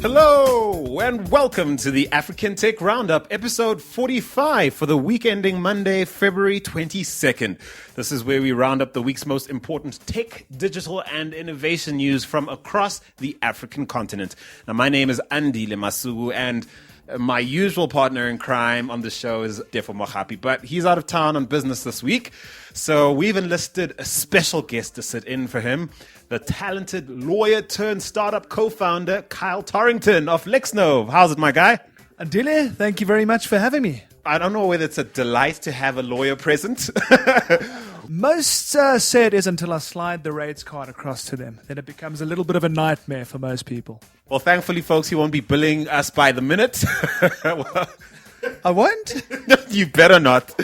Hello and welcome to the African Tech Roundup, episode 45 for the week ending Monday, February 22nd. This is where we round up the week's most important tech, digital and innovation news from across the African continent. Now, my name is Andile Masugu and my usual partner in crime on the show is Defo Mohapi, but he's out of town on business this week. So we've enlisted a special guest to sit in for him, the talented lawyer turned startup co-founder, Kyle Torrington of Lexnove. How's it, my guy? Andile, thank you very much for having me. I don't know whether it's a delight to have a lawyer present. Most say it is until I slide the rates card across to them. Then it becomes a little bit of a nightmare for most people. Well, thankfully, folks, he won't be billing us by the minute. I won't? You better not.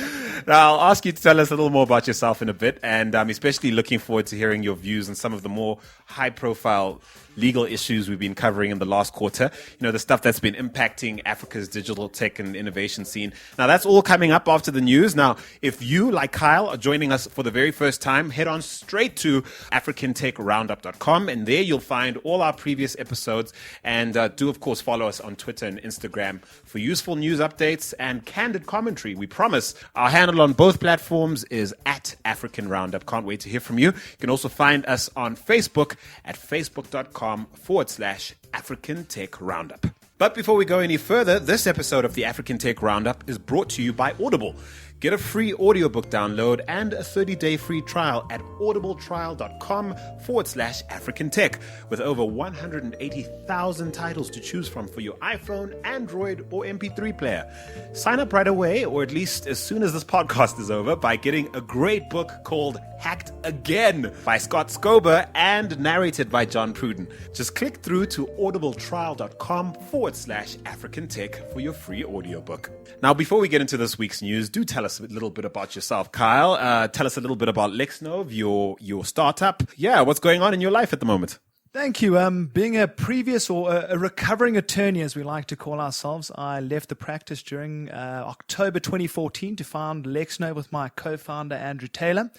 Now, I'll ask you to tell us a little more about yourself in a bit, and I'm especially looking forward to hearing your views on some of the more high-profile legal issues we've been covering in the last quarter. You know, the stuff that's been impacting Africa's digital tech and innovation scene. Now, that's all coming up after the news. Now, if you, like Kyle, are joining us for the very first time, head on straight to africantechroundup.com, and there you'll find all our previous episodes. And do, of course, follow us on Twitter and Instagram for useful news updates and candid commentary. We promise. Our handle on both platforms is at African Roundup. Can't wait to hear from you. You can also find us on Facebook at facebook.com/African Tech Roundup. But before we go any further, this episode of the African Tech Roundup is brought to you by Audible. Get a free audiobook download and a 30-day free trial at audibletrial.com/African Tech with over 180,000 titles to choose from for your iPhone, Android, or MP3 player. Sign up right away, or at least as soon as this podcast is over, by getting a great book called Hacked Again by Scott Scober and narrated by John Pruden. Just click through to audibletrial.com/African Tech for your free audiobook. Now, before we get into this week's news, do tell us a little bit about yourself, Kyle. Tell us a little bit about Lexnove, your startup. Yeah, what's going on in your life at the moment? Thank you. Being a previous or a recovering attorney, as we like to call ourselves, I left the practice during October 2014 to found Lexnove with my co-founder, Andrew Taylor.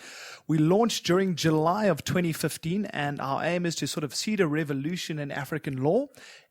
We launched during July of 2015, and our aim is to sort of seed a revolution in African law,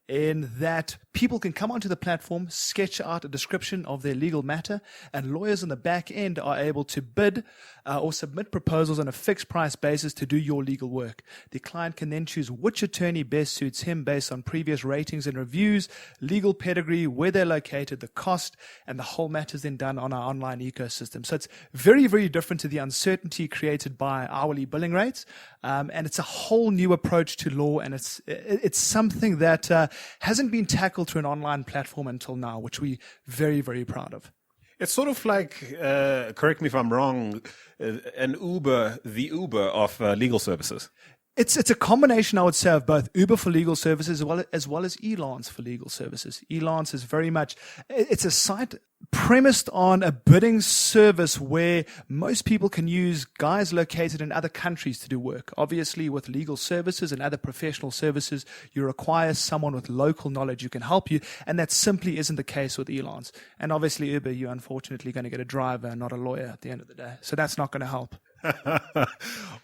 in that people can come onto the platform, sketch out a description of their legal matter, and lawyers on the back end are able to bid or submit proposals on a fixed price basis to do your legal work. The client can then choose which attorney best suits him based on previous ratings and reviews, legal pedigree, where they're located, the cost, and the whole matter is then done on our online ecosystem. So it's very, very different to the uncertainty created by hourly billing rates, and it's a whole new approach to law, and it's something that hasn't been tackled through an online platform until now, which we're very, very proud of. It's sort of like, correct me if I'm wrong, the Uber of legal services. It's a combination, I would say, of both Uber for legal services as well as Elance for legal services. Elance is very much, it's a site premised on a bidding service where most people can use guys located in other countries to do work. Obviously, with legal services and other professional services, you require someone with local knowledge who can help you, and that simply isn't the case with Elance. And obviously, Uber, you're unfortunately going to get a driver, not a lawyer at the end of the day. So that's not going to help.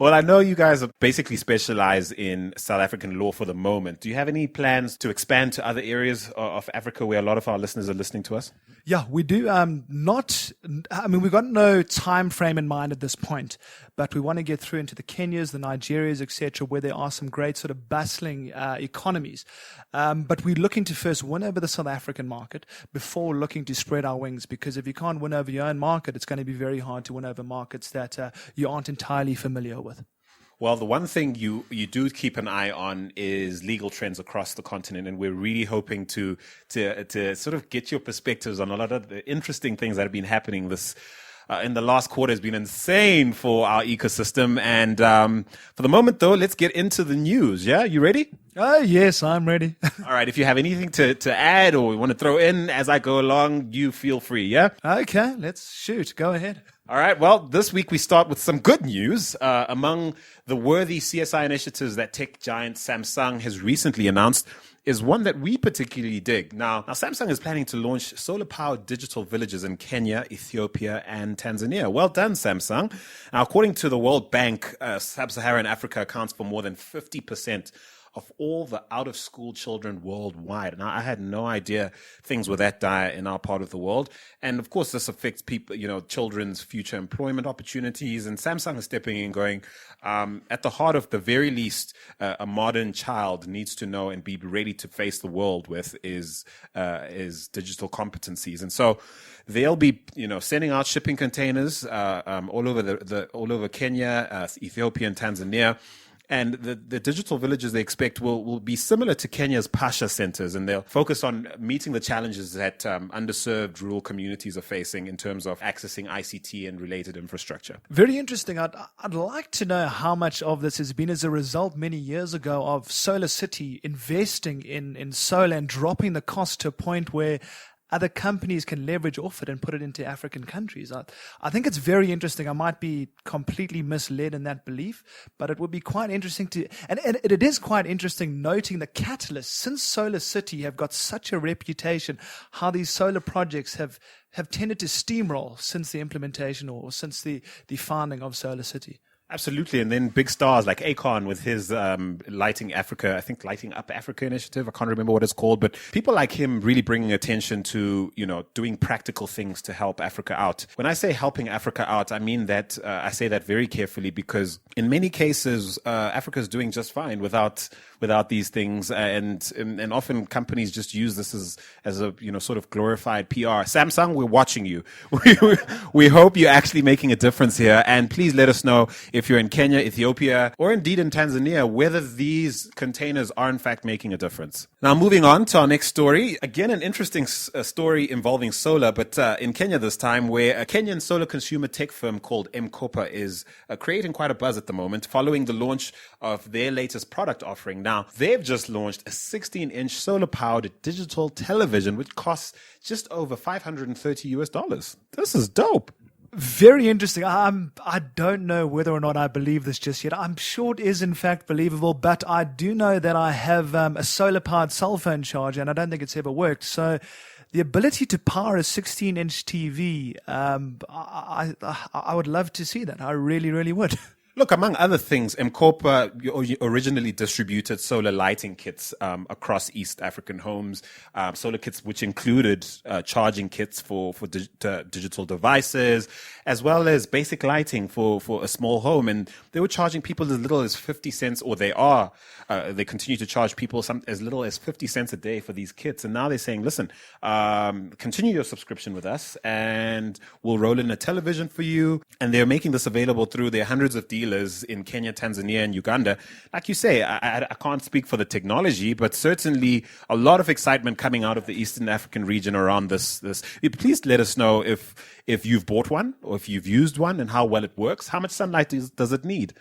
Well, I know you guys are basically specialized in South African law for the moment. Do you have any plans to expand to other areas of Africa where a lot of our listeners are listening to us? Yeah, we do. We've got no time frame in mind at this point, but we want to get through into the Kenyas, the Nigerias, etc., where there are some great sort of bustling economies. But we're looking to first win over the South African market before looking to spread our wings, because if you can't win over your own market, it's going to be very hard to win over markets that you aren't entirely familiar with. Well, the one thing you do keep an eye on is legal trends across the continent, and we're really hoping to sort of get your perspectives on a lot of the interesting things that have been happening this in the last quarter. Has been insane for our ecosystem. And for the moment, though, let's get into the news. Yeah, you ready? Oh, yes, I'm ready. All right, if you have anything to add or want to throw in as I go along, you feel free, yeah? Okay, let's shoot. Go ahead. All right. Well, this week we start with some good news. Among the worthy CSI initiatives that tech giant Samsung has recently announced is one that we particularly dig. Now, Samsung is planning to launch solar-powered digital villages in Kenya, Ethiopia, and Tanzania. Well done, Samsung. Now, according to the World Bank, Sub-Saharan Africa accounts for more than 50% of all the out-of-school children worldwide. Now, I had no idea things were that dire in our part of the world. And of course, this affects people, children's future employment opportunities. And Samsung is stepping in going, at the heart of the very least, a modern child needs to know and be ready to face the world with is digital competencies. And so they'll be, sending out shipping containers all over Kenya, Ethiopia, and Tanzania. And the digital villages they expect will be similar to Kenya's Pasha centers, and they'll focus on meeting the challenges that underserved rural communities are facing in terms of accessing ICT and related infrastructure. Very interesting. I'd like to know how much of this has been as a result many years ago of Solar City investing in solar and dropping the cost to a point where other companies can leverage off it and put it into African countries. I think it's very interesting. I might be completely misled in that belief, but it would be quite interesting and it is quite interesting noting the catalyst since Solar City have got such a reputation, how these solar projects have tended to steamroll since the implementation or since the founding of Solar City. Absolutely. And then big stars like Akon with his Lighting Up Africa initiative. I can't remember what it's called, but people like him really bringing attention to, doing practical things to help Africa out. When I say helping Africa out, I mean that I say that very carefully because in many cases, Africa is doing just fine without these things. And often companies just use this as a, sort of glorified PR. Samsung, we're watching you. We hope you're actually making a difference here. And please let us know if you're in Kenya, Ethiopia, or indeed in Tanzania, whether these containers are in fact making a difference. Now, moving on to our next story. Again, an interesting story involving solar, but in Kenya this time, where a Kenyan solar consumer tech firm called M-Kopa is creating quite a buzz at the moment following the launch of their latest product offering. Now, they've just launched a 16-inch solar-powered digital television, which costs just over $530. This is dope. Very interesting. I don't know whether or not I believe this just yet. I'm sure it is in fact believable, but I do know that I have a solar-powered cell phone charger, and I don't think it's ever worked. So the ability to power a 16-inch TV, I would love to see that. I really, really would. Look, among other things, M-Kopa originally distributed solar lighting kits across East African homes, solar kits which included charging kits for digital devices, as well as basic lighting for a small home. And they were charging people as little as 50 cents, or they continue to charge people as little as 50 cents a day for these kits. And now they're saying, listen, continue your subscription with us and we'll roll in a television for you. And they're making this available through their hundreds of dealers in Kenya, Tanzania, and Uganda. Like you say, I can't speak for the technology, but certainly a lot of excitement coming out of the Eastern African region around this. Please let us know if you've bought one or if you've used one and how well it works. How much sunlight does it need?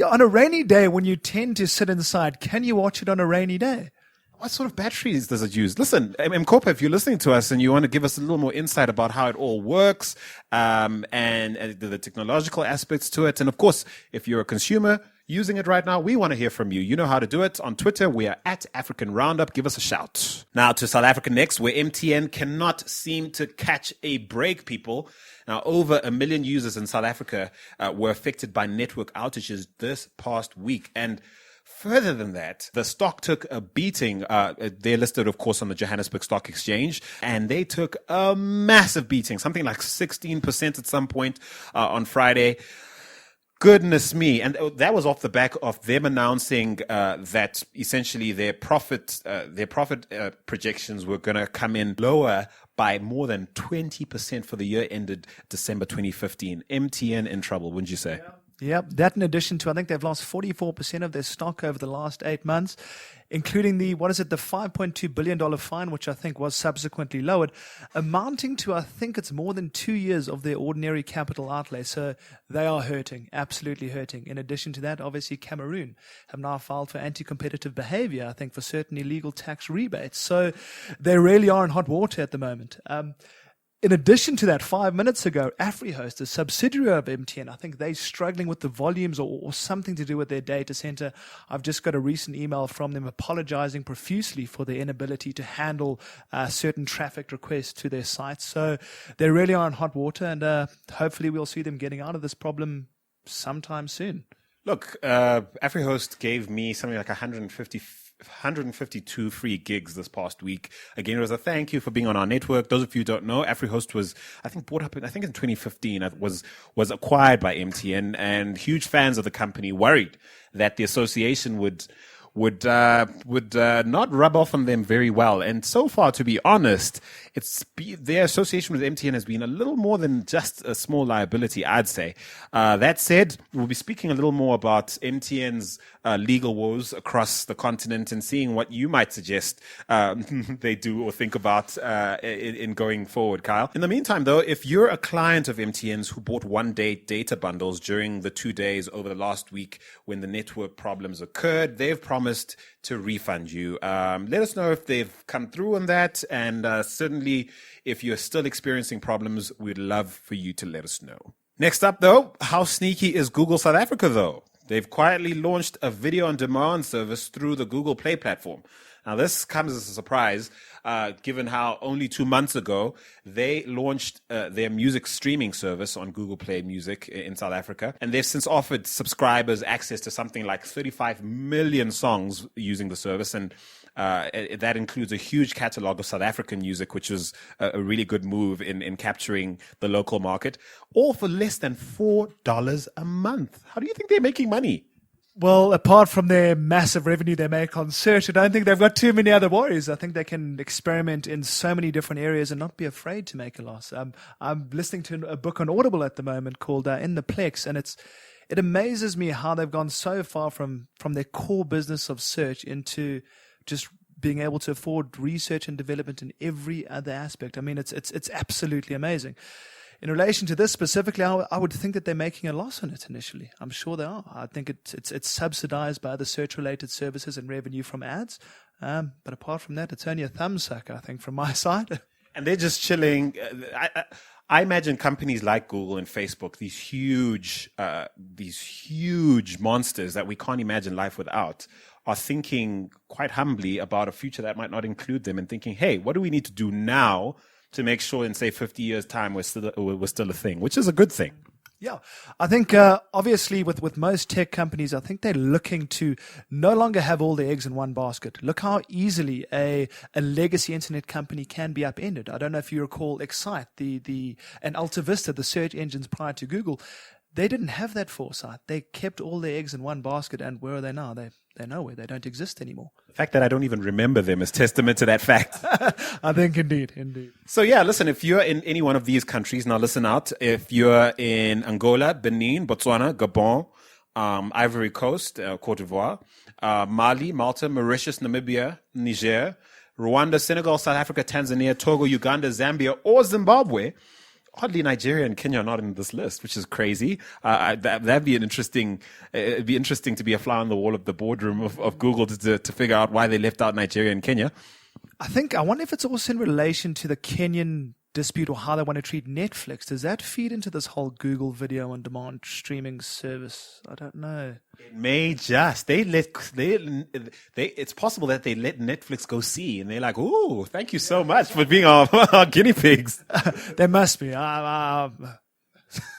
On a rainy day, when you tend to sit inside, can you watch it on a rainy day? What sort of batteries does it use? Listen, M-Kopa, if you're listening to us and you want to give us a little more insight about how it all works and the technological aspects to it. And of course, if you're a consumer using it right now, we want to hear from you. You know how to do it. On Twitter, we are at African Roundup. Give us a shout. Now to South Africa next, where MTN cannot seem to catch a break, people. Now, over 1 million users in South Africa were affected by network outages this past week. And further than that, the stock took a beating. They're listed, of course, on the Johannesburg Stock Exchange, and they took a massive beating, something like 16% at some point on Friday. Goodness me. And that was off the back of them announcing that essentially their profit projections were going to come in lower by more than 20% for the year ended December 2015. MTN in trouble, wouldn't you say? Yep, that in addition to, I think they've lost 44% of their stock over the last 8 months, including the $5.2 billion fine, which I think was subsequently lowered, amounting to, I think it's more than 2 years of their ordinary capital outlay. So they are hurting, absolutely hurting. In addition to that, obviously Cameroon have now filed for anti-competitive behavior, I think for certain illegal tax rebates. So they really are in hot water at the moment. In addition to that, 5 minutes ago, AfriHost, a subsidiary of MTN, I think they're struggling with the volumes or something to do with their data center. I've just got a recent email from them apologizing profusely for their inability to handle certain traffic requests to their sites. So they really are in hot water, and hopefully we'll see them getting out of this problem sometime soon. Look, AfriHost gave me something like 152 free gigs this past week. Again, it was a thank you for being on our network. Those of you who don't know, AfriHost was, I think, bought up in 2015, was acquired by MTN, and huge fans of the company worried that the association would not rub off on them very well. And so far, to be honest, their association with MTN has been a little more than just a small liability, I'd say. That said, we'll be speaking a little more about MTN's legal woes across the continent and seeing what you might suggest they do or think about in going forward, Kyle. In the meantime, though, if you're a client of MTN's who bought one-day data bundles during the 2 days over the last week when the network problems occurred, they've promised to refund you. Let us know if they've come through on that, and certainly if you're still experiencing problems, we'd love for you to let us know. Next up, though, how sneaky is Google South Africa, though? They've quietly launched a video-on-demand service through the Google Play platform. Now, this comes as a surprise, given how only 2 months ago they launched their music streaming service on Google Play Music in South Africa. And they've since offered subscribers access to something like 35 million songs using the service. And that includes a huge catalog of South African music, which was a really good move in capturing the local market, all for less than $4 a month. How do you think they're making money? Well, apart from their massive revenue they make on search, I don't think they've got too many other worries. I think they can experiment in so many different areas and not be afraid to make a loss. I'm listening to a book on Audible at the moment called In the Plex, and it amazes me how they've gone so far from their core business of search into just being able to afford research and development in every other aspect. I mean, it's absolutely amazing. In relation to this specifically, I would think that they're making a loss on it initially. I'm sure they are. I think it's subsidized by the search-related services and revenue from ads. But apart from that, it's only a thumbsuck, I think, from my side. And they're just chilling. I imagine companies like Google and Facebook, these huge monsters that we can't imagine life without, are thinking quite humbly about a future that might not include them and thinking, hey, what do we need to do now to make sure in, say, 50 years' time we're still a thing, which is a good thing. Yeah, I think obviously with most tech companies, I think they're looking to no longer have all their eggs in one basket. Look how easily a legacy internet company can be upended. I don't know if you recall Excite, and Alta Vista, the search engines prior to Google. They didn't have that foresight. They kept all their eggs in one basket, and where are they now? They're nowhere. They don't exist anymore. The fact that I don't even remember them is testament to that fact. I think indeed. So yeah, listen, if you're in any one of these countries, now listen out. If you're in Angola, Benin, Botswana, Gabon, Ivory Coast, Cote d'Ivoire, Mali, Malta, Mauritius, Namibia, Niger, Rwanda, Senegal, South Africa, Tanzania, Togo, Uganda, Zambia, or Zimbabwe, oddly, Nigeria and Kenya are not in this list, which is crazy. That'd be it'd be interesting to be a fly on the wall of the boardroom of Google to figure out why they left out Nigeria and Kenya. I wonder if it's also in relation to the Kenyan dispute or how they want to treat Netflix. Does that feed into this whole Google video on demand streaming service? I don't know. It may just. It's possible that they let Netflix go see, and they're like, "Ooh, thank you so much for being our guinea pigs." There must be. I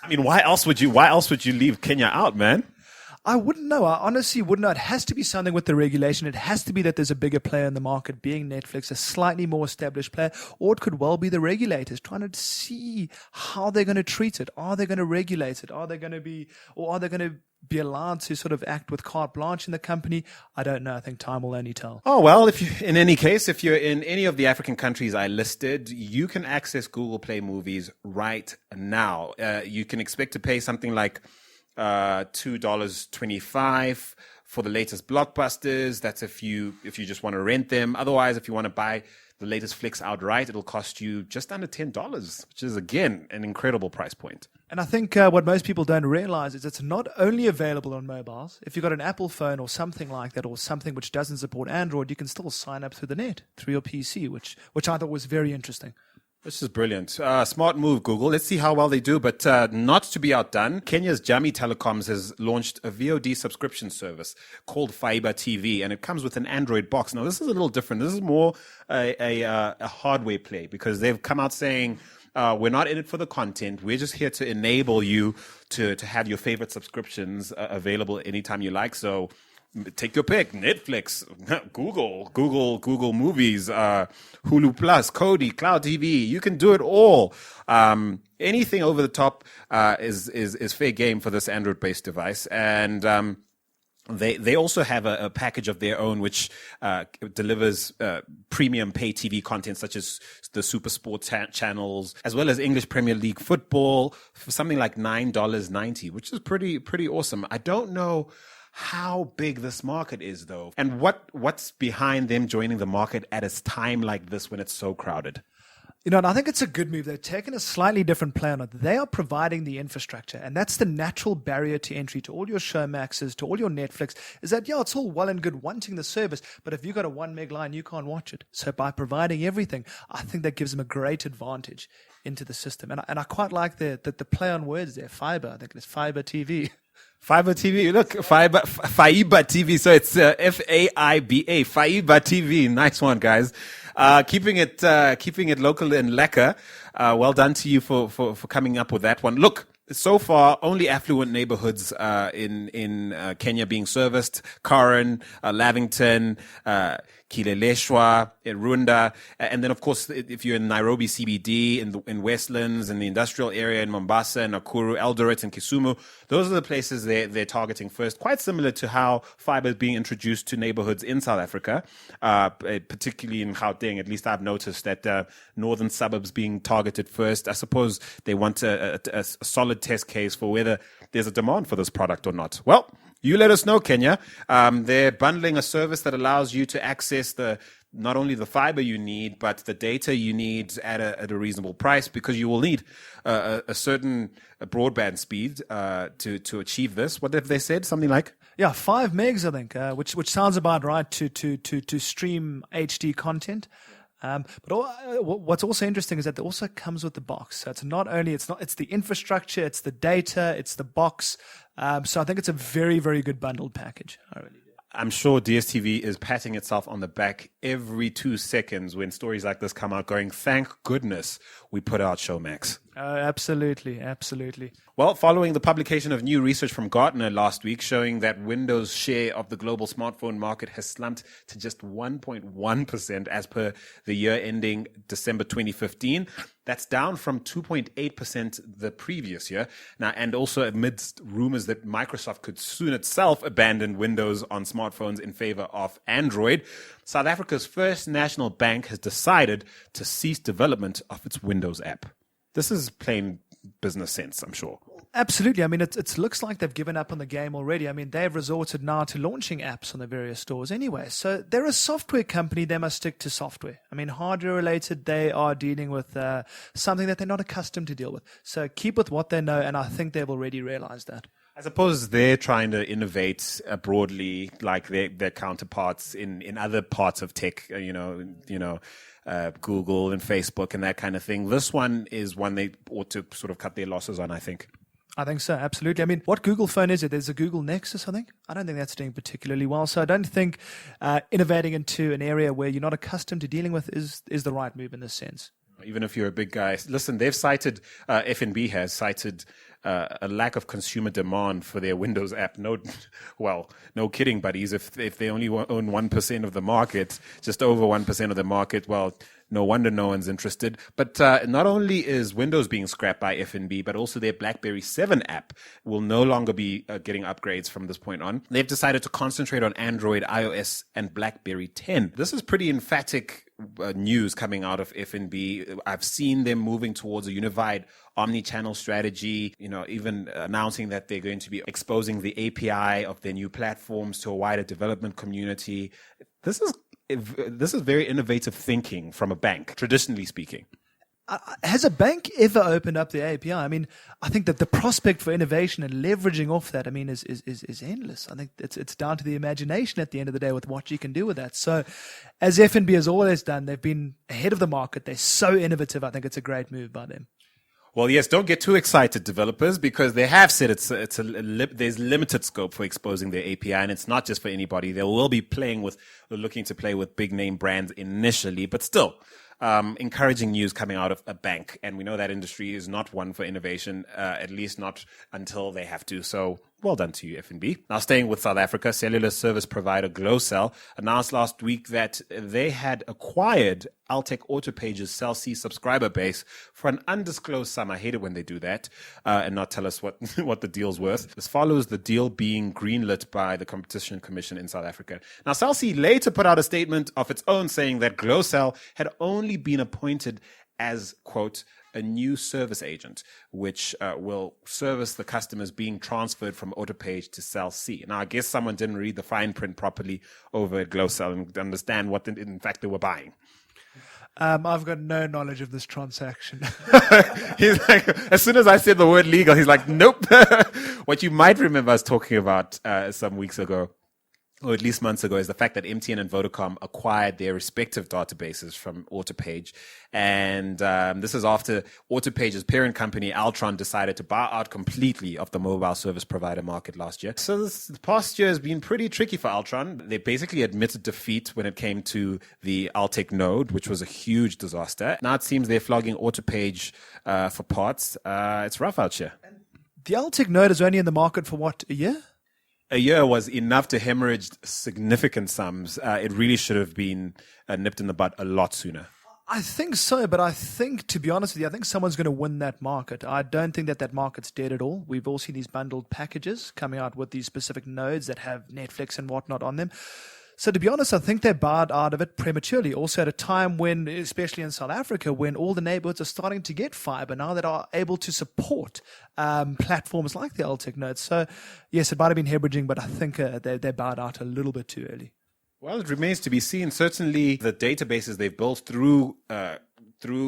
mean, why else would you leave Kenya out, man? I wouldn't know. I honestly wouldn't know. It has to be something with the regulation. It has to be that there's a bigger player in the market, being Netflix, a slightly more established player, or it could well be the regulators trying to see how they're going to treat it. Are they going to regulate it? Are they going to be allowed to sort of act with carte blanche in the company? I don't know. I think time will only tell. Oh, well, in any case, if you're in any of the African countries I listed, you can access Google Play Movies right now. You can expect to pay something like $2.25 for the latest blockbusters. That's if you just want to rent them. Otherwise, if you want to buy the latest flicks outright, it'll cost you just under $10, which is, again, an incredible price point. And I think what most people don't realize is it's not only available on mobiles. If you've got an Apple phone or something like that, or something which doesn't support Android, you can still sign up through the net, through your PC, which I thought was very interesting. This is brilliant. Smart move, Google. Let's see how well they do, but not to be outdone. Kenya's Jamii Telecoms has launched a VOD subscription service called Fiber TV, and it comes with an Android box. Now, this is a little different. This is more a hardware play because they've come out saying, we're not in it for the content. We're just here to enable you to have your favorite subscriptions available anytime you like. So take your pick: Netflix, Google Movies, Hulu Plus, Kodi, Cloud TV. You can do it all. Anything over the top is fair game for this Android-based device, and they also have a package of their own which delivers premium pay TV content such as the Super Sport channels, as well as English Premier League football for something like $9.90, which is pretty awesome. I don't know how big this market is, though, and what's behind them joining the market at a time like this when it's so crowded. And I think it's a good move. They've taken a slightly different play on it. They are providing the infrastructure, and that's the natural barrier to entry to all your Showmaxes, to all your Netflix, is that, yeah, it's all well and good wanting the service, but if you've got a 1 meg line, you can't watch it. So by providing everything, I think that gives them a great advantage into the system. And I quite like the play on words there. Fiber, I think it's Fiber TV. Fiber TV, look, Faiba TV. So it's Faiba, Faiba TV. Nice one, guys. Keeping it local and lekker. Well done to you for coming up with that one. Look, so far, only affluent neighborhoods in Kenya being serviced: Karen, Lavington, Kileleshwa, Runda, and then of course, if you're in Nairobi CBD, in Westlands, in the industrial area, in Mombasa, and Nakuru, Eldoret, and Kisumu, those are the places they're targeting first. Quite similar to how fiber is being introduced to neighborhoods in South Africa, particularly in Gauteng. At least I've noticed that northern suburbs being targeted first. I suppose they want a solid test case for whether there's a demand for this product or not. Well, you let us know, Kenya. They're bundling a service that allows you to access not only the fiber you need, but the data you need at a reasonable price, because you will need a certain broadband speed to achieve this. What have they said? Something like? Yeah, 5 megs, I think, which sounds about right to stream HD content. But what's also interesting is that it also comes with the box. So it's the infrastructure, it's the data, it's the box. So I think it's a very, very good bundled package. I really do. I'm sure DSTV is patting itself on the back every 2 seconds when stories like this come out, going, thank goodness we put out Showmax. Absolutely, absolutely. Well, following the publication of new research from Gartner last week showing that Windows' share of the global smartphone market has slumped to just 1.1% as per the year ending December 2015. That's down from 2.8% the previous year. Now, and also amidst rumors that Microsoft could soon itself abandon Windows on smartphones in favor of Android, South Africa's First National Bank has decided to cease development of its Windows app. This is plain business sense, I'm sure. Absolutely. I mean, it looks like they've given up on the game already. I mean, they've resorted now to launching apps on the various stores anyway. So they're a software company. They must stick to software. I mean, hardware related, they are dealing with something that they're not accustomed to deal with. So keep with what they know, and I think they've already realized that. I suppose they're trying to innovate broadly, like their counterparts in other parts of tech, Google and Facebook and that kind of thing. This one is one they ought to sort of cut their losses on, I think. I think so, absolutely. I mean, what Google phone is it? There's a Google Nexus, I think. I don't think that's doing particularly well. So I don't think innovating into an area where you're not accustomed to dealing with is the right move in this sense. Even if you're a big guy. Listen, they've cited, FNB has cited a lack of consumer demand for their Windows app. No kidding, buddies. If they only own 1% of the market, just over 1% of the market, well, no wonder no one's interested. But not only is Windows being scrapped by FNB, but also their BlackBerry 7 app will no longer be getting upgrades from this point on. They've decided to concentrate on Android, iOS, and BlackBerry 10. This is pretty emphatic news coming out of FNB. I've seen them moving towards a unified omni-channel strategy, even announcing that they're going to be exposing the API of their new platforms to a wider development community. This is very innovative thinking from a bank, traditionally speaking. Has a bank ever opened up the API? I mean, I think that the prospect for innovation and leveraging off that, I mean, is endless. I think it's down to the imagination at the end of the day with what you can do with that. So, as FNB has always done, they've been ahead of the market. They're so innovative. I think it's a great move by them. Well, yes, don't get too excited, developers, because they have said there's limited scope for exposing their API, and it's not just for anybody. They will be looking to play with big name brands initially, but still, encouraging news coming out of a bank. And we know that industry is not one for innovation, at least not until they have to. So well done to you, FNB. Now, staying with South Africa, cellular service provider Glocel announced last week that they had acquired Altec Autopage's Cell C subscriber base for an undisclosed sum. I hate it when they do that and not tell us what the deal's worth. This follows the deal being greenlit by the Competition Commission in South Africa. Now, Cell C later put out a statement of its own saying that Glocel had only been appointed as, quote, a new service agent, which will service the customers being transferred from Autopage to Cell C. Now, I guess someone didn't read the fine print properly over at Glocel and understand what, in fact, they were buying. I've got no knowledge of this transaction. He's like, as soon as I said the word legal, he's like, nope. What you might remember us talking about some weeks ago, or at least months ago, is the fact that MTN and Vodacom acquired their respective databases from Autopage. And this is after Autopage's parent company, Altron, decided to buy out completely of the mobile service provider market last year. So the past year has been pretty tricky for Altron. They basically admitted defeat when it came to the Altec node, which was a huge disaster. Now it seems they're flogging Autopage for parts. It's rough out here. The Altec node is only in the market for what, a year? A year was enough to hemorrhage significant sums. It really should have been nipped in the bud a lot sooner. I think so, but I think, to be honest with you, I think someone's going to win that market. I don't think that market's dead at all. We've all seen these bundled packages coming out with these specific nodes that have Netflix and whatnot on them. So to be honest, I think they bowed out of it prematurely. Also at a time when, especially in South Africa, when all the neighborhoods are starting to get fiber now that are able to support platforms like the Altec nodes. So yes, it might have been hemorrhaging, but I think they bowed out a little bit too early. Well, it remains to be seen. Certainly the databases they've built through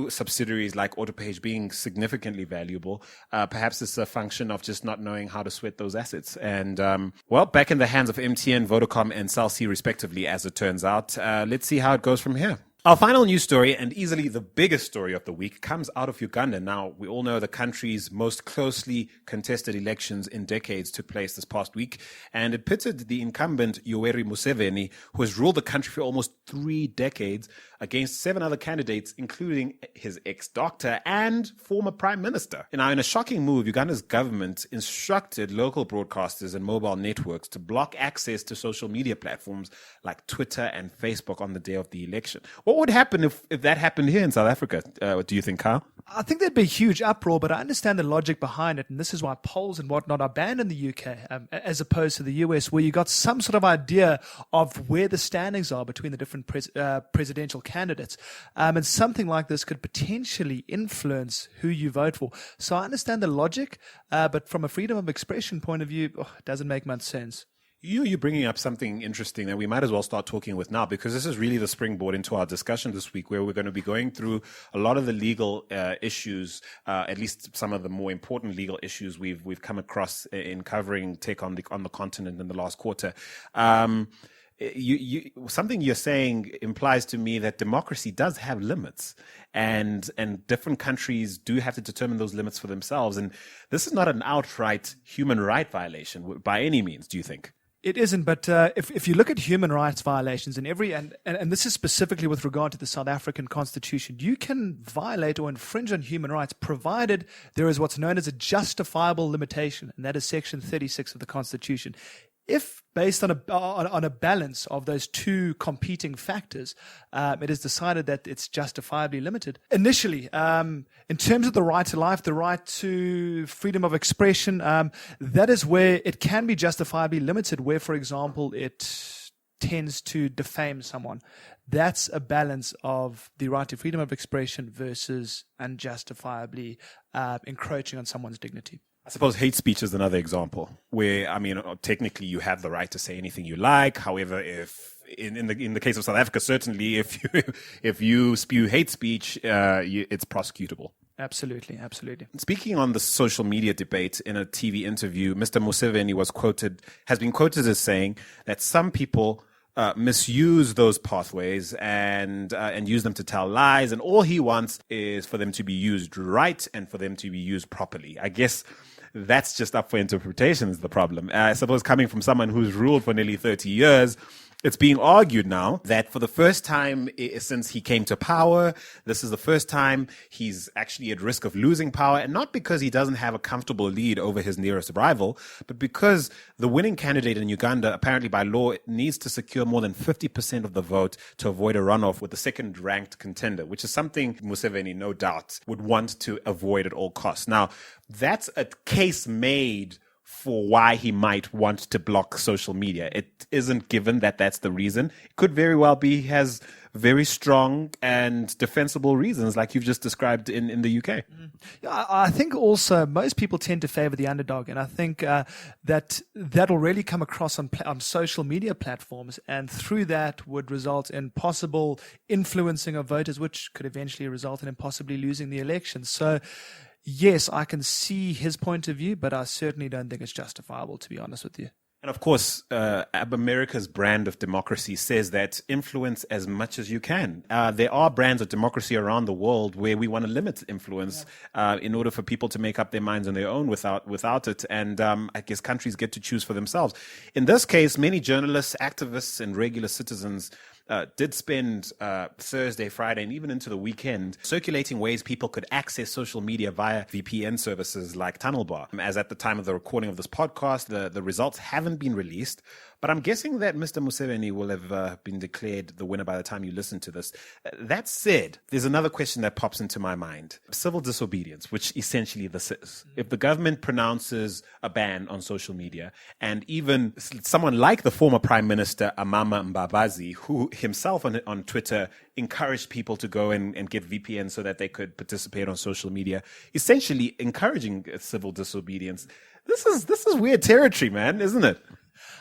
subsidiaries like Autopage being significantly valuable. Perhaps it's a function of just not knowing how to sweat those assets. And, back in the hands of MTN, Vodacom, and Cell C respectively, as it turns out. Let's see how it goes from here. Our final news story, and easily the biggest story of the week, comes out of Uganda. Now, we all know the country's most closely contested elections in decades took place this past week, and it pitted the incumbent Yoweri Museveni, who has ruled the country for almost 3 decades, against 7 other candidates, including his ex-doctor and former prime minister. Now, in a shocking move, Uganda's government instructed local broadcasters and mobile networks to block access to social media platforms like Twitter and Facebook on the day of the election. What would happen if that happened here in South Africa, do you think, Kyle? I think there'd be a huge uproar, but I understand the logic behind it, and this is why polls and whatnot are banned in the UK, as opposed to the US, where you got some sort of idea of where the standings are between the different presidential candidates. And something like this could potentially influence who you vote for. So I understand the logic, but from a freedom of expression point of view, it doesn't make much sense. You're bringing up something interesting that we might as well start talking with now, because this is really the springboard into our discussion this week, where we're going to be going through a lot of the legal issues, at least some of the more important legal issues we've come across in covering tech on the continent in the last quarter. Something you're saying implies to me that democracy does have limits, and different countries do have to determine those limits for themselves. And this is not an outright human right violation by any means, do you think? It isn't, but if you look at human rights violations and this is specifically with regard to the South African Constitution, you can violate or infringe on human rights provided there is what's known as a justifiable limitation, and that is Section 36 of the Constitution. If based on a balance of those two competing factors, it is decided that it's justifiably limited. Initially, in terms of the right to life, the right to freedom of expression, that is where it can be justifiably limited, where, for example, it tends to defame someone. That's a balance of the right to freedom of expression versus unjustifiably encroaching on someone's dignity. I suppose hate speech is another example where, technically you have the right to say anything you like. However, if in the case of South Africa, certainly if you spew hate speech, it's prosecutable. Absolutely, absolutely. Speaking on the social media debate, in a TV interview, Mr. Museveni has been quoted as saying that some people misuse those pathways and use them to tell lies, and all he wants is for them to be used right and for them to be used properly. I guess that's just up for interpretation is the problem. I suppose coming from someone who's ruled for nearly 30 years, it's being argued now that for the first time since he came to power, this is the first time he's actually at risk of losing power, and not because he doesn't have a comfortable lead over his nearest rival, but because the winning candidate in Uganda, apparently by law, needs to secure more than 50% of the vote to avoid a runoff with the second-ranked contender, which is something Museveni, no doubt, would want to avoid at all costs. Now, that's a case made for why he might want to block social media. It isn't given that that's the reason. It could very well be he has very strong and defensible reasons, like you've just described in the UK. Yeah, I think also most people tend to favor the underdog, and I think that'll really come across on social media platforms, and through that would result in possible influencing of voters, which could eventually result in him possibly losing the election. So yes, I can see his point of view, but I certainly don't think it's justifiable, to be honest with you. And of course, America's brand of democracy says that influence as much as you can. There are brands of democracy around the world where we want to limit influence in order for people to make up their minds on their own without it. And I guess countries get to choose for themselves. In this case, many journalists, activists, and regular citizens did spend Thursday, Friday, and even into the weekend circulating ways people could access social media via VPN services like Tunnelbar. As at the time of the recording of this podcast, the results haven't been released, but I'm guessing that Mr. Museveni will have been declared the winner by the time you listen to this. That said, there's another question that pops into my mind. Civil disobedience, which essentially this is. If the government pronounces a ban on social media, and even someone like the former Prime Minister Amama Mbabazi, who himself on Twitter encouraged people to go and get VPN so that they could participate on social media, essentially encouraging civil disobedience. This is weird territory, man, isn't it?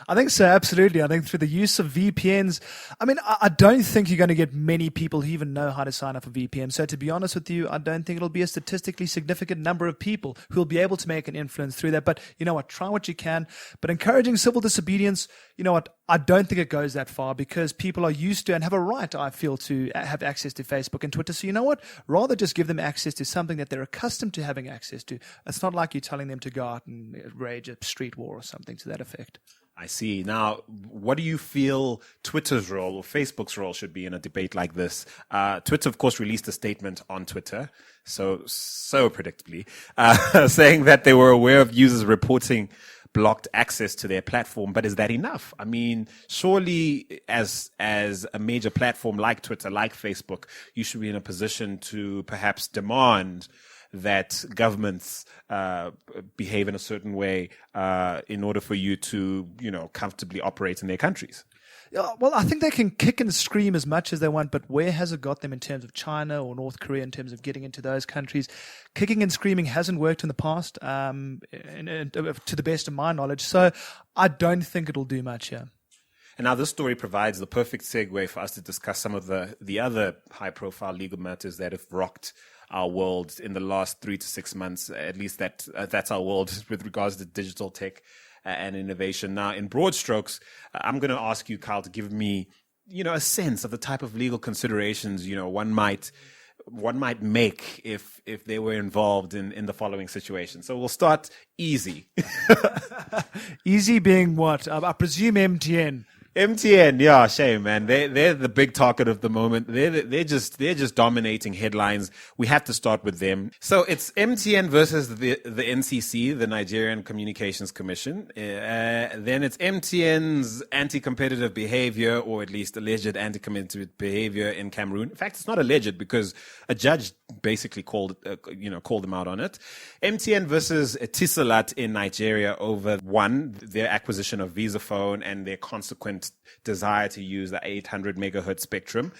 I think so, absolutely. I think through the use of VPNs, I don't think you're going to get many people who even know how to sign up for VPN. So to be honest with you, I don't think it'll be a statistically significant number of people who will be able to make an influence through that. But you know what? Try what you can. But encouraging civil disobedience, you know what? I don't think it goes that far, because people are used to and have a right, I feel, to have access to Facebook and Twitter. So you know what? Rather just give them access to something that they're accustomed to having access to. It's not like you're telling them to go out and rage a street war or something to that effect. I see. Now, what do you feel Twitter's role or Facebook's role should be in a debate like this? Twitter, of course, released a statement on Twitter, so predictably, saying that they were aware of users reporting blocked access to their platform. But is that enough? I mean, surely as a major platform like Twitter, like Facebook, you should be in a position to perhaps demand that governments behave in a certain way in order for you to, comfortably operate in their countries. Yeah, well, I think they can kick and scream as much as they want, but where has it got them in terms of China or North Korea, in terms of getting into those countries? Kicking and screaming hasn't worked in the past, to the best of my knowledge. So I don't think it'll do much here. And now this story provides the perfect segue for us to discuss some of the other high-profile legal matters that have rocked our world in the last 3 to 6 months. At least that's our world with regards to digital tech and innovation. Now, in broad strokes, I'm going to ask you, Carl, to give me, a sense of the type of legal considerations, one might make if they were involved in the following situation. So we'll start easy. Easy being what? I presume MTN. MTN, yeah, shame, man. They're the big target of the moment. They're just dominating headlines. We have to start with them. So it's MTN versus the NCC, the Nigerian Communications Commission. Then it's MTN's anti-competitive behavior, or at least alleged anti-competitive behavior in Cameroon. In fact, it's not alleged because a judge basically called them out on it. MTN versus Etisalat in Nigeria over their acquisition of Visaphone and their consequent desire to use the 800 megahertz spectrum.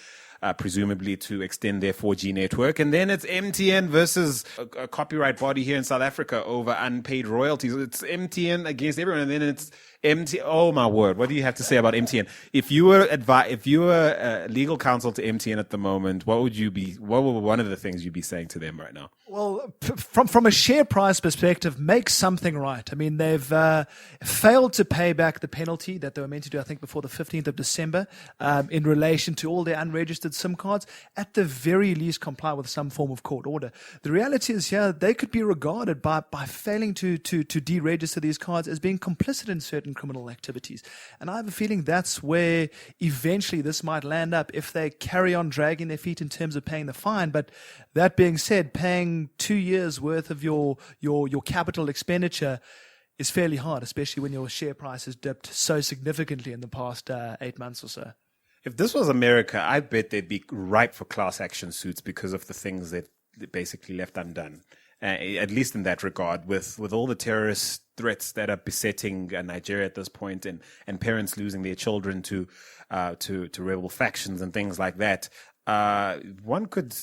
presumably to extend their 4G network. And then it's MTN versus a copyright body here in South Africa over unpaid royalties. It's MTN against everyone. And then it's MTN. Oh my word. What do you have to say about MTN? If you were legal counsel to MTN at the moment, what would one of the things you'd be saying to them right now? Well, from a share price perspective, make something right. I mean, they've failed to pay back the penalty that they were meant to do, I think, before the 15th of December in relation to all their unregistered SIM cards. At the very least, comply with some form of court order. The reality is here, they could be regarded by failing to deregister these cards as being complicit in certain criminal activities. And I have a feeling that's where eventually this might land up if they carry on dragging their feet in terms of paying the fine. But that being said, paying 2 years worth of your capital expenditure is fairly hard, especially when your share price has dipped so significantly in the past 8 months or so. If this was America, I bet they'd be ripe for class action suits because of the things that they basically left undone. At least in that regard, with all the terrorist threats that are besetting Nigeria at this point, and parents losing their children to rebel factions and things like that. One could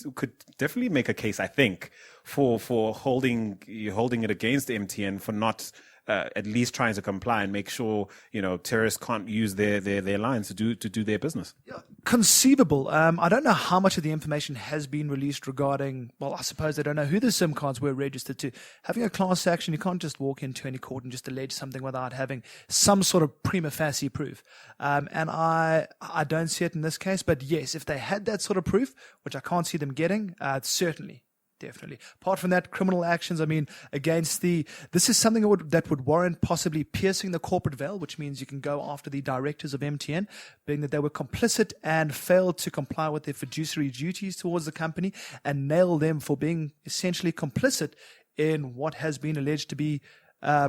definitely make a case, I think, for holding it against MTN for not at least trying to comply and make sure terrorists can't use their lines to do their business. Yeah, conceivable. I don't know how much of the information has been released regarding. Well, I suppose they don't know who the SIM cards were registered to. Having a class action, you can't just walk into any court and just allege something without having some sort of prima facie proof. And I don't see it in this case. But yes, if they had that sort of proof, which I can't see them getting, certainly. Definitely. Apart from that, criminal actions, I mean, this is something that would warrant possibly piercing the corporate veil, which means you can go after the directors of MTN, being that they were complicit and failed to comply with their fiduciary duties towards the company, and nail them for being essentially complicit in what has been alleged to be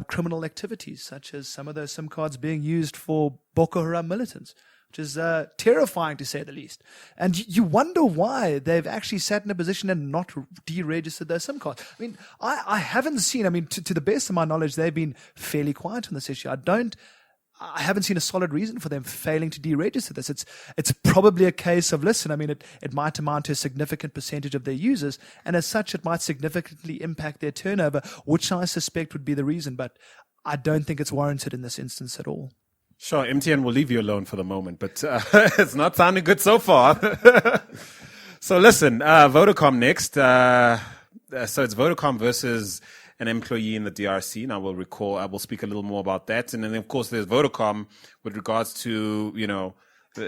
criminal activities, such as some of those SIM cards being used for Boko Haram militants, which is terrifying to say the least. And you wonder why they've actually sat in a position and not deregistered their SIM cards. I mean, I haven't seen, to the best of my knowledge, they've been fairly quiet on this issue. I haven't seen a solid reason for them failing to deregister this. It's probably a case of, listen, it might amount to a significant percentage of their users, and as such, it might significantly impact their turnover, which I suspect would be the reason, but I don't think it's warranted in this instance at all. Sure, MTN will leave you alone for the moment, but it's not sounding good so far. So listen, Vodacom next. So it's Vodacom versus an employee in the DRC. And I will speak a little more about that. And then, of course, there's Vodacom with regards to,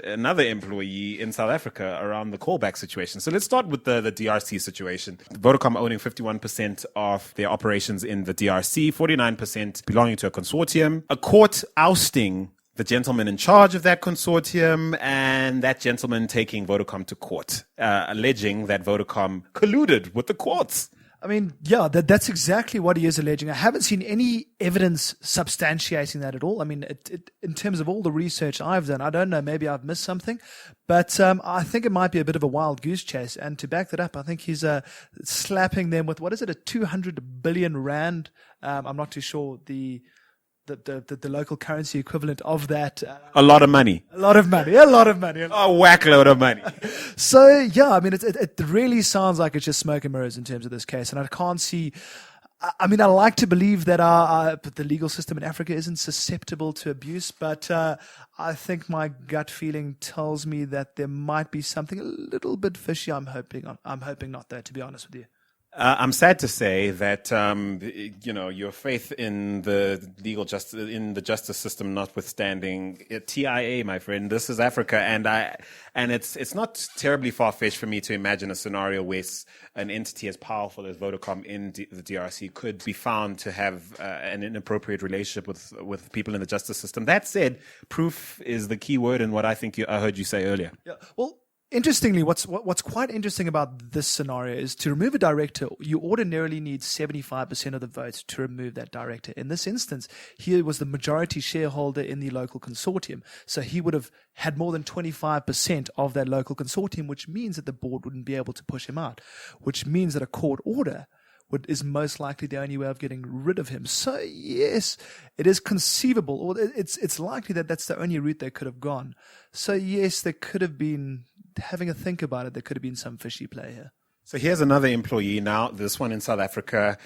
another employee in South Africa around the callback situation. So let's start with the DRC situation. Vodacom owning 51% of their operations in the DRC, 49% belonging to a consortium. A court ousting the gentleman in charge of that consortium, and that gentleman taking Vodacom to court, alleging that Vodacom colluded with the courts. That's exactly what he is alleging. I haven't seen any evidence substantiating that at all. In terms of all the research I've done, I don't know, maybe I've missed something, but I think it might be a bit of a wild goose chase. And to back that up, I think he's slapping them with, a 200 billion rand. I'm not too sure the local currency equivalent of that. A lot of money. A lot of money. A whack load of money. So, yeah, it really sounds like it's just smoke and mirrors in terms of this case. And I can't see, I like to believe that the legal system in Africa isn't susceptible to abuse, but I think my gut feeling tells me that there might be something a little bit fishy. I'm hoping not, though, to be honest with you. I'm sad to say that your faith in the justice system notwithstanding, TIA, my friend, this is Africa, and it's not terribly far fetched for me to imagine a scenario where an entity as powerful as Vodacom in the DRC could be found to have an inappropriate relationship with people in the justice system. That said, proof is the key word in what I think I heard you say earlier. Yeah. Well, interestingly, what's quite interesting about this scenario is to remove a director, you ordinarily need 75% of the votes to remove that director. In this instance, he was the majority shareholder in the local consortium. So he would have had more than 25% of that local consortium, which means that the board wouldn't be able to push him out, which means that a court order is most likely the only way of getting rid of him. So yes, it is conceivable, or it's likely that that's the only route they could have gone. So yes, there could have been having a think about it, there could have been some fishy play here. So here's another employee now, this one in South Africa,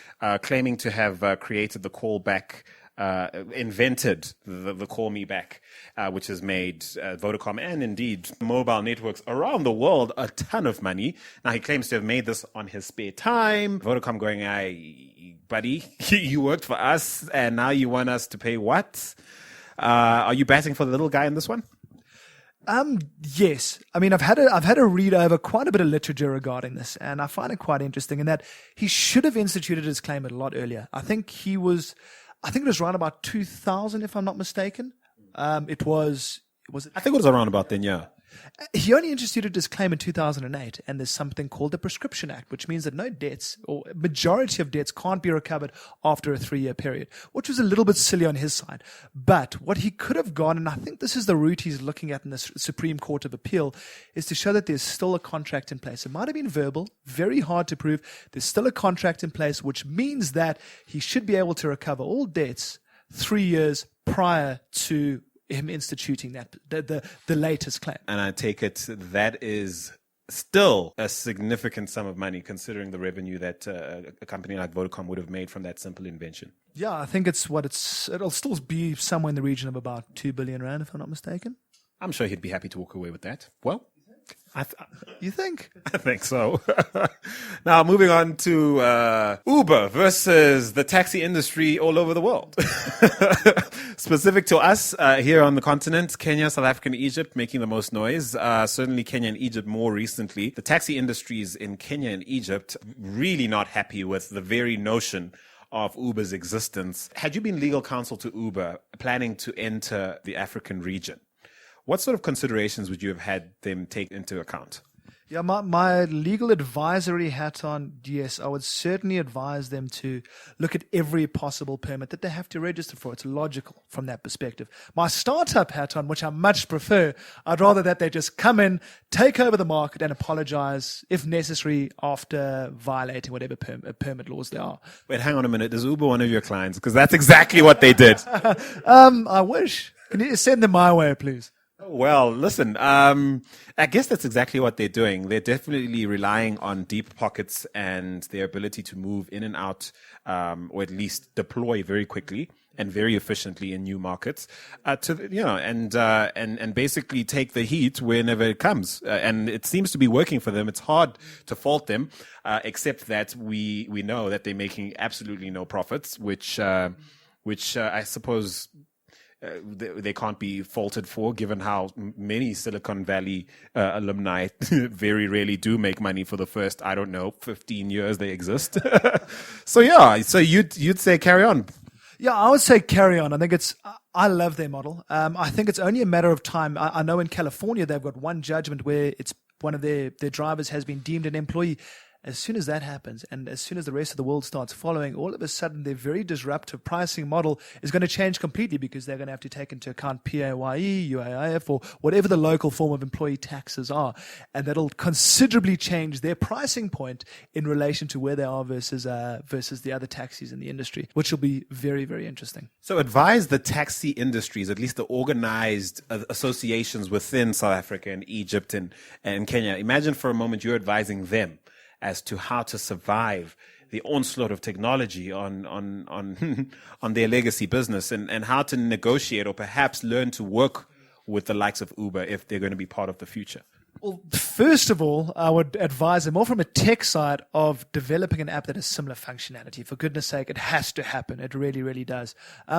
claiming to have created the callback, invented the call me back, which has made Vodacom and indeed mobile networks around the world a ton of money. Now he claims to have made this on his spare time. Vodacom going, buddy, you worked for us and now you want us to pay what? Are you batting for the little guy in this one? Yes. I mean, I've had a read over quite a bit of literature regarding this, and I find it quite interesting in that he should have instituted his claim a lot earlier. I think it was around about 2000, if I'm not mistaken. I think it was around about then, yeah. He only instituted his claim in 2008, and there's something called the Prescription Act, which means that no debts, or majority of debts, can't be recovered after a 3-year period, which was a little bit silly on his side. But what he could have gone, and I think this is the route he's looking at in the Supreme Court of Appeal, is to show that there's still a contract in place. It might have been verbal, very hard to prove. There's still a contract in place, which means that he should be able to recover all debts 3 years prior to him instituting that the latest claim. And I take it that is still a significant sum of money considering the revenue that a company like Vodacom would have made from that simple invention. Yeah, I think it'll still be somewhere in the region of about 2 billion rand, if I'm not mistaken. I'm sure he'd be happy to walk away with that. Well, you think? I think so. Now, moving on to Uber versus the taxi industry all over the world. Specific to us here on the continent, Kenya, South Africa, and Egypt making the most noise. Certainly Kenya and Egypt more recently. The taxi industries in Kenya and Egypt really not happy with the very notion of Uber's existence. Had you been legal counsel to Uber planning to enter the African region, what sort of considerations would you have had them take into account? Yeah, my legal advisory hat on, yes, I would certainly advise them to look at every possible permit that they have to register for. It's logical from that perspective. My startup hat on, which I much prefer, I'd rather that they just come in, take over the market and apologize, if necessary, after violating whatever permit laws there are. Wait, hang on a minute. Is Uber one of your clients? Because that's exactly what they did. I wish. Can you send them my way, please? Well, listen, I guess that's exactly what they're doing. They're definitely relying on deep pockets and their ability to move in and out, or at least deploy very quickly and very efficiently in new markets, and basically take the heat whenever it comes. And it seems to be working for them. It's hard to fault them, except that we know that they're making absolutely no profits, which I suppose they can't be faulted for, given how many Silicon Valley alumni very rarely do make money for the first, 15 years they exist. So you'd say carry on. Yeah, I would say carry on. I love their model. I think it's only a matter of time. I know in California they've got one judgment where it's one of their drivers has been deemed an employee. As soon as that happens, and as soon as the rest of the world starts following, all of a sudden their very disruptive pricing model is going to change completely, because they're going to have to take into account PAYE, UAIF, or whatever the local form of employee taxes are. And that'll considerably change their pricing point in relation to where they are versus the other taxis in the industry, which will be very, very interesting. So advise the taxi industries, at least the organized associations within South Africa and Egypt and Kenya. Imagine for a moment you're advising them as to how to survive the onslaught of technology on their legacy business, and how to negotiate or perhaps learn to work with the likes of Uber if they're going to be part of the future. Well, first of all, I would advise them more from a tech side of developing an app that has similar functionality. For goodness sake, it has to happen. It really, really does.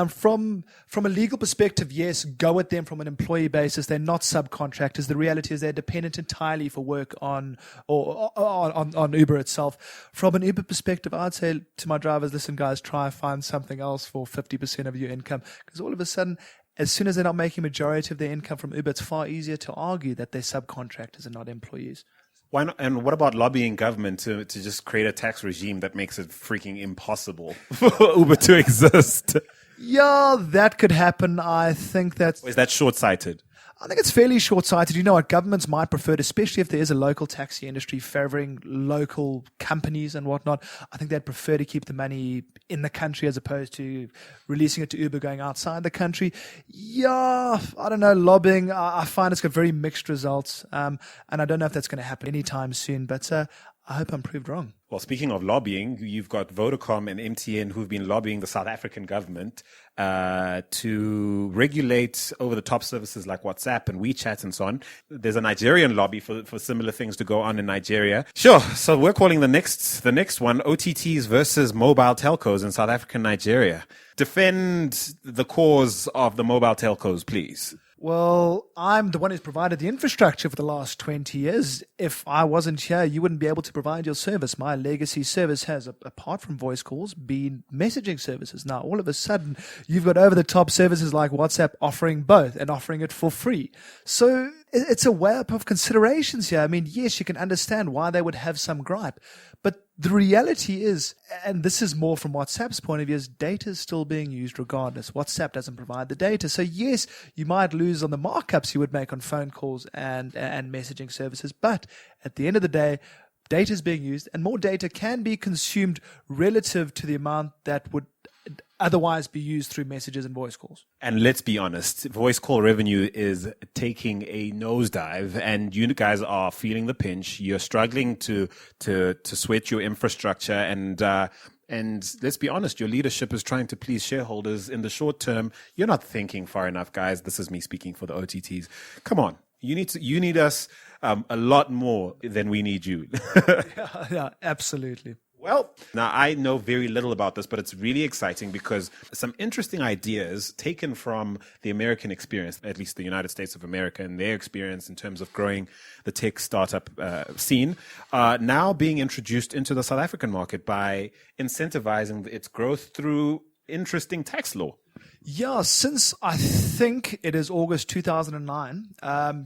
From a legal perspective, yes, go at them from an employee basis. They're not subcontractors. The reality is they're dependent entirely for work on Uber itself. From an Uber perspective, I'd say to my drivers, listen, guys, try and find something else for 50% of your income, because all of a sudden, as soon as they're not making majority of their income from Uber, it's far easier to argue that they're subcontractors and not employees. Why not? And what about lobbying government to just create a tax regime that makes it freaking impossible for Uber to exist? Yeah, that could happen. I think Or is that short-sighted? I think it's fairly short-sighted. You know what? Governments might prefer it, especially if there is a local taxi industry favoring local companies and whatnot. I think they'd prefer to keep the money in the country as opposed to releasing it to Uber going outside the country. Yeah, I don't know. Lobbying, I find it's got very mixed results. And I don't know if that's going to happen anytime soon, but I hope I'm proved wrong. Well, speaking of lobbying, you've got Vodacom and MTN who've been lobbying the South African government to regulate over-the-top services like WhatsApp and WeChat and so on. There's a Nigerian lobby for similar things to go on in Nigeria. Sure. So we're calling the next one OTTs versus mobile telcos in South Africa and Nigeria. Defend the cause of the mobile telcos, please. Well, I'm the one who's provided the infrastructure for the last 20 years. If I wasn't here, you wouldn't be able to provide your service. My legacy service has, apart from voice calls, been messaging services. Now, all of a sudden, you've got over-the-top services like WhatsApp offering both and offering it for free. So it's a way up of considerations here. I mean, yes, you can understand why they would have some gripe. But the reality is, and this is more from WhatsApp's point of view, is data is still being used regardless. WhatsApp doesn't provide the data. So yes, you might lose on the markups you would make on phone calls and messaging services. But at the end of the day, data is being used and more data can be consumed relative to the amount that would otherwise be used through messages and voice calls. And let's be honest, voice call revenue is taking a nosedive and you guys are feeling the pinch. You're struggling to sweat your infrastructure and let's be honest, your leadership is trying to please shareholders in the short term. You're not thinking far enough, guys. This is me speaking for the OTTs. Come on. You need us a lot more than we need you. Yeah, absolutely. Well, now I know very little about this, but it's really exciting because some interesting ideas taken from the American experience, at least the United States of America and their experience in terms of growing the tech startup scene, are now being introduced into the South African market by incentivizing its growth through interesting tax law. Yeah, since I think it is August 2009,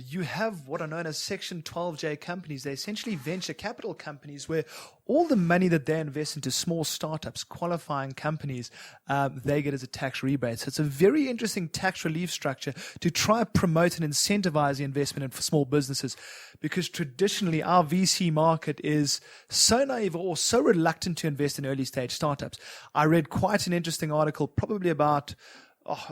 you have what are known as Section 12J companies. They're essentially venture capital companies where all the money that they invest into small startups, qualifying companies, they get as a tax rebate. So it's a very interesting tax relief structure to try promote and incentivize the investment in small businesses, because traditionally our VC market is so naive or so reluctant to invest in early stage startups. I read quite an interesting article probably about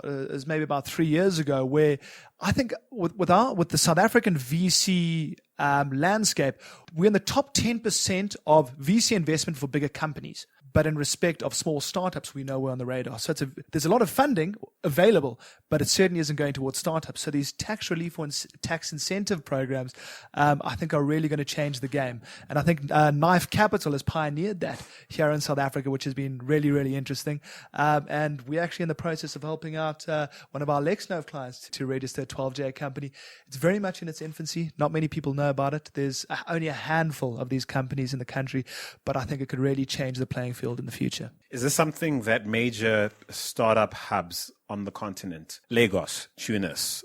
it was maybe about 3 years ago, where I think with the South African VC landscape, we're in the top 10% of VC investment for bigger companies. But in respect of small startups, we know we're on the radar. So there's a lot of funding available, but it certainly isn't going towards startups. So these tax relief or tax incentive programs, I think, are really going to change the game. And I think Knife Capital has pioneered that here in South Africa, which has been really, really interesting. And we're actually in the process of helping out one of our LexNove clients to register a 12J company. It's very much in its infancy. Not many people know about it. There's only a handful of these companies in the country, but I think it could really change the playing field in the future. Is this something that major startup hubs on the continent, Lagos, Tunis,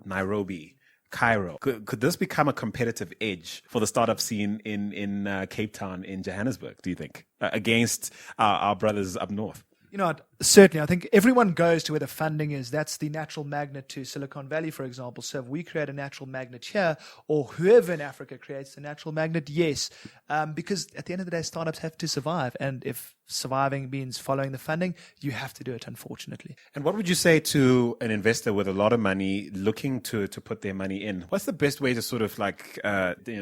Nairobi, Cairo, could this become a competitive edge for the startup scene in Cape Town, in Johannesburg, do you think, against our brothers up north? You know, certainly. I think everyone goes to where the funding is. That's the natural magnet to Silicon Valley, for example. So if we create a natural magnet here, or whoever in Africa creates a natural magnet, yes. Because at the end of the day, startups have to survive. And if surviving means following the funding, you have to do it, unfortunately. And what would you say to an investor with a lot of money looking to put their money in? What's the best way to sort of like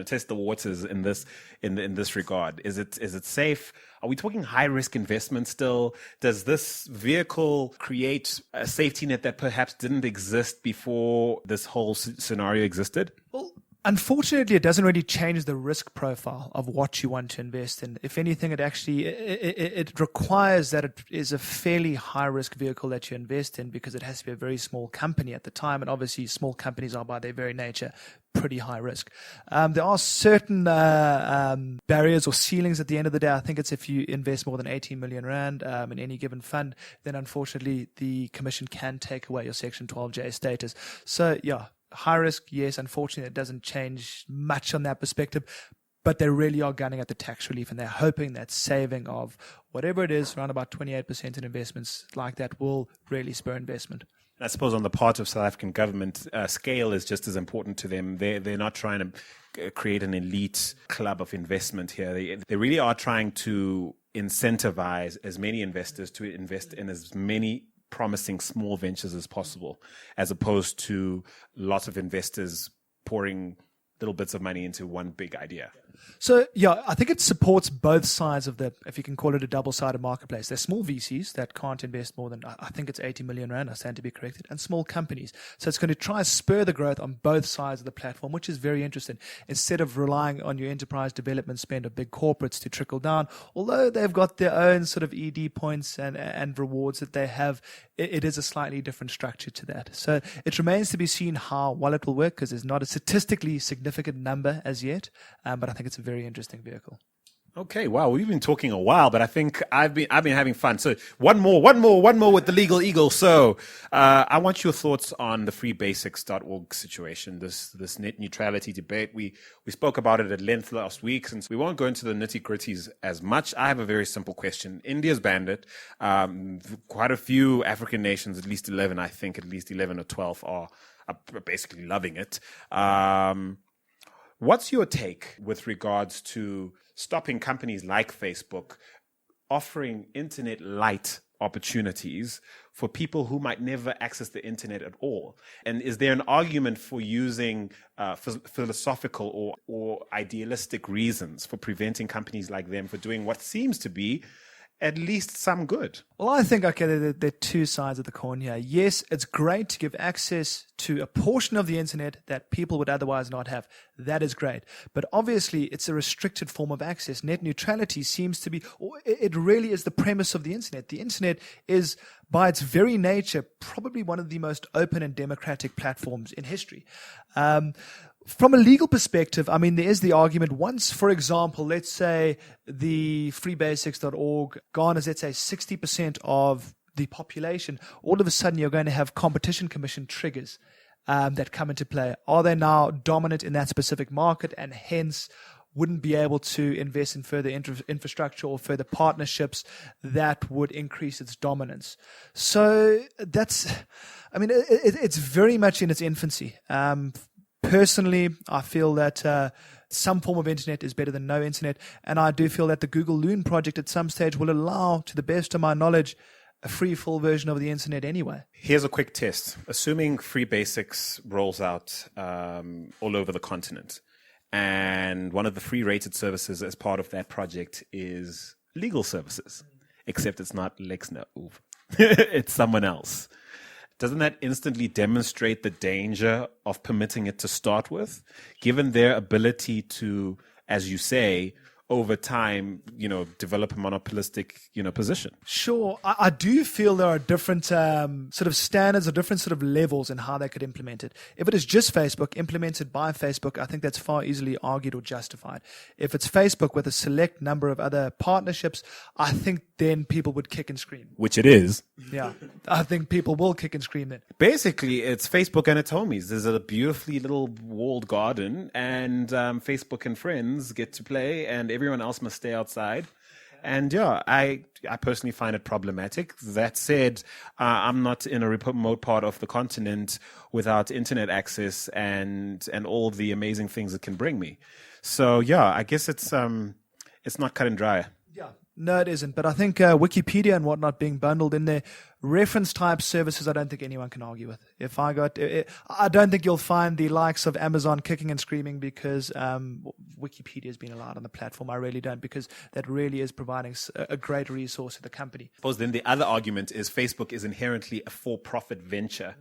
test the waters in this regard? Is it safe? Are we talking high risk investment still? Does this vehicle create a safety net that perhaps didn't exist before this whole scenario existed? Well, unfortunately, it doesn't really change the risk profile of what you want to invest in. If anything, it actually it requires that it is a fairly high-risk vehicle that you invest in, because it has to be a very small company at the time. And obviously, small companies are by their very nature pretty high risk. There are certain barriers or ceilings at the end of the day. I think it's if you invest more than 18 million rand in any given fund, then unfortunately the commission can take away your Section 12J status. So yeah, high risk, yes. Unfortunately, it doesn't change much on that perspective. but they really are gunning at the tax relief, and they're hoping that saving of whatever it is, around about 28% in investments like that, will really spur investment. I suppose on the part of South African government, scale is just as important to them. They're not trying to create an elite club of investment here. They really are trying to incentivize as many investors to invest in as many promising small ventures as possible, as opposed to lots of investors pouring little bits of money into one big idea. So, yeah, I think it supports both sides of the, if you can call it a double-sided marketplace. There's small VCs that can't invest more than, I think it's 80 million rand, I stand to be corrected, and small companies. So it's going to try to spur the growth on both sides of the platform, which is very interesting. Instead of relying on your enterprise development spend of big corporates to trickle down, although they've got their own sort of ED points and rewards that they have, it is a slightly different structure to that. So it remains to be seen how well it will work, because there's not a statistically significant number as yet, but I think it's a very interesting vehicle. Okay, wow, we've been talking a while, but I think I've been having fun. So one more with the Legal Eagle. So I want your thoughts on the freebasics.org situation, this net neutrality debate. We spoke about it at length last week, since we won't go into the nitty-gritties as much. I have a very simple question. India's banned it. Quite a few African nations, at least 11 or 12 are basically loving it. What's your take with regards to stopping companies like Facebook offering internet light opportunities for people who might never access the internet at all? And is there an argument for using philosophical or idealistic reasons for preventing companies like them for doing what seems to be at least some good? Well, I think, okay, there are two sides of the coin here. Yes, it's great to give access to a portion of the internet that people would otherwise not have. That is great. But obviously, it's a restricted form of access. Net neutrality seems to be, or it really is the premise of the internet. The internet is, by its very nature, probably one of the most open and democratic platforms in history. From a legal perspective, I mean, there is the argument once, for example, let's say the freebasics.org garners, let's say 60% of the population, all of a sudden you're going to have competition commission triggers that come into play. Are they now dominant in that specific market, and hence wouldn't be able to invest in further infrastructure or further partnerships that would increase its dominance? So that's, I mean, it's very much in its infancy. Personally, I feel that some form of internet is better than no internet, and I do feel that the Google Loon project at some stage will allow, to the best of my knowledge, a free full version of the internet anyway. Here's a quick test. Assuming Free Basics rolls out all over the continent, and one of the free rated services as part of that project is legal services, except it's not LexNet, it's someone else. Doesn't that instantly demonstrate the danger of permitting it to start with, given their ability to, as you say, over time, develop a monopolistic, position? Sure. I do feel there are different sort of standards or different sort of levels in how they could implement it. If it is just Facebook, implemented by Facebook, I think that's far easily argued or justified. If it's Facebook with a select number of other partnerships, I think then people would kick and scream. Which it is. Yeah. I think people will kick and scream then. Basically, it's Facebook and its homies. There's a beautifully little walled garden, and Facebook and friends get to play, and everyone else must stay outside. And yeah, I personally find it problematic. That said, I'm not in a remote part of the continent without internet access and all the amazing things it can bring me. So yeah, I guess it's not cut and dry. Yeah. No, it isn't. But I think Wikipedia and whatnot being bundled in there, reference type services, I don't think anyone can argue with. I don't think you'll find the likes of Amazon kicking and screaming because Wikipedia has been allowed on the platform. I really don't, because that really is providing a great resource to the company. I suppose then the other argument is Facebook is inherently a for-profit venture.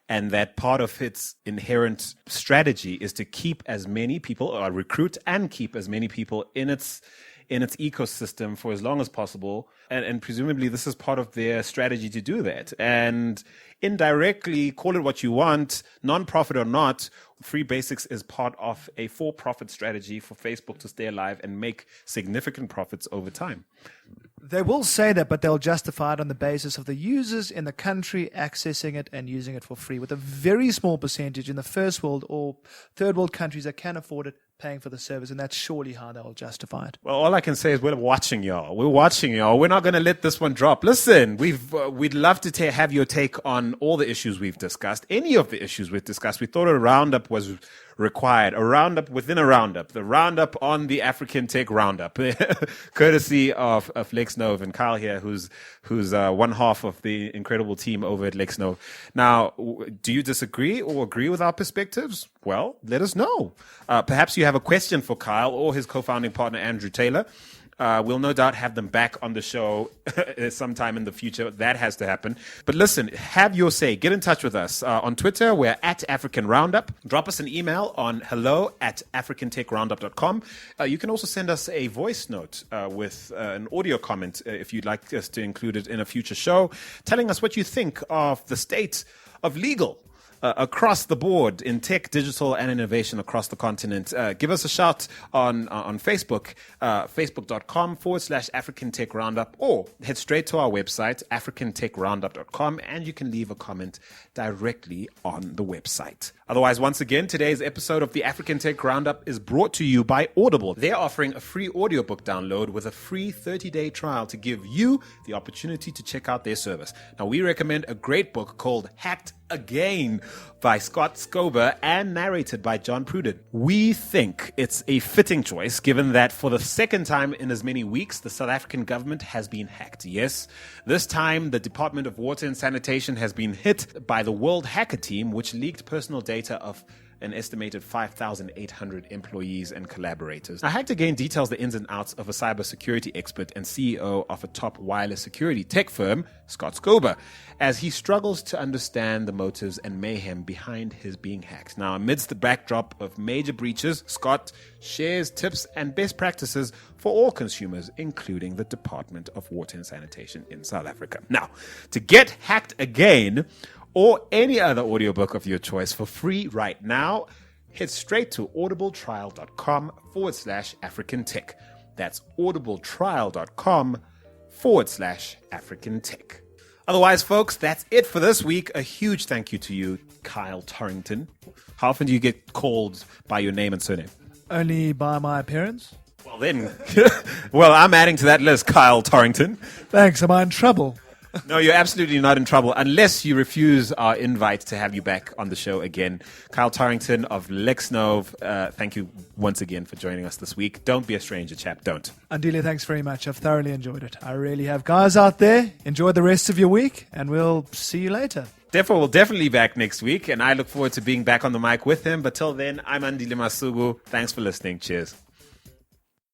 And that part of its inherent strategy is to keep as many people, or recruit and keep as many people in its ecosystem for as long as possible. And presumably this is part of their strategy to do that. And indirectly, call it what you want, non-profit or not, Free Basics is part of a for-profit strategy for Facebook to stay alive and make significant profits over time. They will say that, but they'll justify it on the basis of the users in the country accessing it and using it for free, with a very small percentage in the first world or third world countries that can afford it paying for the service, and that's surely how they'll justify it. Well, all I can say is we're watching y'all. We're watching y'all. We're not going to let this one drop. Listen, we'd love to have your take on all the issues we've discussed, any of the issues we've discussed. We thought a roundup was required, a roundup within a roundup, the roundup on the African Tech Roundup, courtesy of Lexnov and Kyle here, who's one half of the incredible team over at Lexnov. Now, do you disagree or agree with our perspectives? Well, let us know. Perhaps you have a question for Kyle or his co-founding partner, Andrew Taylor. We'll no doubt have them back on the show sometime in the future. That has to happen. But listen, have your say. Get in touch with us. On Twitter, we're at African Roundup. Drop us an email on hello@africantechroundup.com. You can also send us a voice note with an audio comment if you'd like us to include it in a future show, telling us what you think of the state of legal across the board in tech, digital, and innovation across the continent. Give us a shout on Facebook, facebook.com/African Tech Roundup, or head straight to our website, africantechroundup.com, and you can leave a comment directly on the website. Otherwise, once again, today's episode of the African Tech Roundup is brought to you by Audible. They're offering a free audiobook download with a free 30-day trial to give you the opportunity to check out their service. Now, we recommend a great book called Hacked Again by Scott Scober and narrated by John Pruden. We think it's a fitting choice given that for the second time in as many weeks, the South African government has been hacked. Yes, this time the Department of Water and Sanitation has been hit by the World Hacker Team, which leaked personal data of an estimated 5,800 employees and collaborators. Now, Hacked Again details the ins and outs of a cybersecurity expert and CEO of a top wireless security tech firm, Scott Scober, as he struggles to understand the motives and mayhem behind his being hacked. Now, amidst the backdrop of major breaches, Scott shares tips and best practices for all consumers, including the Department of Water and Sanitation in South Africa. Now, to get Hacked Again, or any other audiobook of your choice for free right now, head straight to audibletrial.com/African Tech. That's audibletrial.com/African Tech. Otherwise, folks, that's it for this week. A huge thank you to you, Kyle Torrington. How often do you get called by your name and surname? Only by my appearance. Well, then, I'm adding to that list, Kyle Torrington. Thanks. Am I in trouble? No, you're absolutely not in trouble unless you refuse our invite to have you back on the show again. Kyle Torrington of Lexnov, thank you once again for joining us this week. Don't be a stranger, chap. Don't. Andile, thanks very much. I've thoroughly enjoyed it. I really have. Guys out there, enjoy the rest of your week, and we'll see you later. Defo will definitely be back next week, and I look forward to being back on the mic with him. But till then, I'm Andile Masugu. Thanks for listening. Cheers.